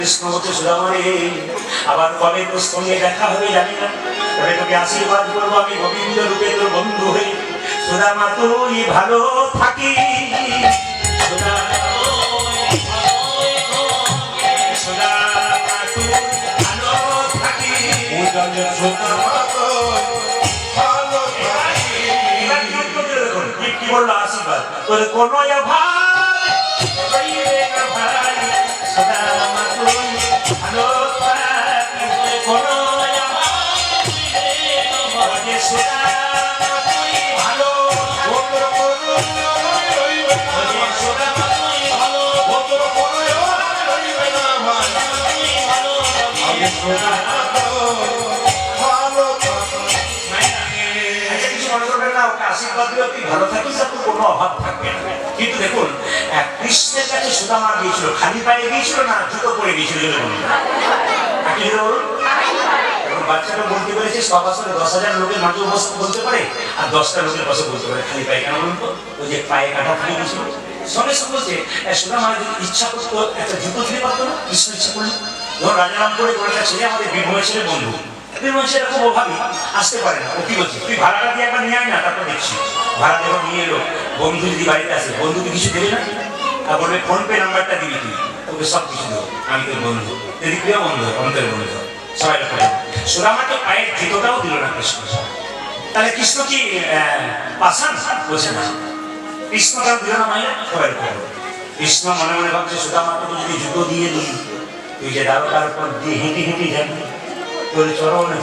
কৃষ্ণ বলছে সুদামারে আবার কবে তোর সঙ্গে দেখা হবে জানি না, তবে তোকে আশীর্বাদ করবো আমি গোবিন্দ রূপে তোর বন্ধু হই। সুদামা তুই ভালো থাকি, কি বললো আশীর্বাদ তোর কোনো ভাই ভাই সুদামা তুই ভালো থাকি, কোনো আশীর্বাদ দিলে তুই ভালো থাকিস, আর তোর কোনো অভাব থাকবে না। কিন্তু দেখুন কৃষ্ণের কাছে সুদামা গিয়েছিল, খালি পায়ে গিয়েছিল না জুতো পরে গিয়েছিল? বাচ্চারা বলতে পেরেছে 100 বছরে 10,000 লোকের মাঝে বলতে পারে, আর 10টা লোকের পাশে বলতে পারে খালি পায়ে। কেন বলুন তো? ওই যে পায়ে কাটা থাকে গিয়েছিল, সঙ্গে সঙ্গে বলছে সুদামা যদি ইচ্ছা করতো একটা জুতো দিতে পারতো না? কৃষ্ণ ইচ্ছা করলো, ধর রাজারাম করে একটা ছেলে আমাদের বীরভূমের ছেলে বন্ধু, বীরভূমের ছেলে খুব অভাবী, আসতে পারে না। ও কি বলছে, তুই ভাড়াটা দিয়ে একবার নিয়ে আয় না, তারপর দেখছি। ভাড়া দেওয়া নিয়ে এলো, বন্ধু যদি বাড়িতে আসে বন্ধু তুই কিছু দেবে না, আর বলবে ফোন পে নাম্বারটা দিবি তুই, তোকে সব কিছু দেবো, আমি তোর বন্ধু। যদি প্রিয় বন্ধু অন্তরের বন্ধু সবাই করে। সুদামাকে পায়ের জুতোটাও দিল না কৃষ্ণ। তাহলে কৃষ্ণ কি পাশান? বলছে না। কৃষ্ণ কেন দিল না মায়ের? সবাই করে। কৃষ্ণ মনে মনে ভাবছে সুদামাকে যদি জুতো দিয়ে দিই, তুই যে দ্বারকার পর দিয়ে হেঁটে হেঁটে যাবি, তোর চরণে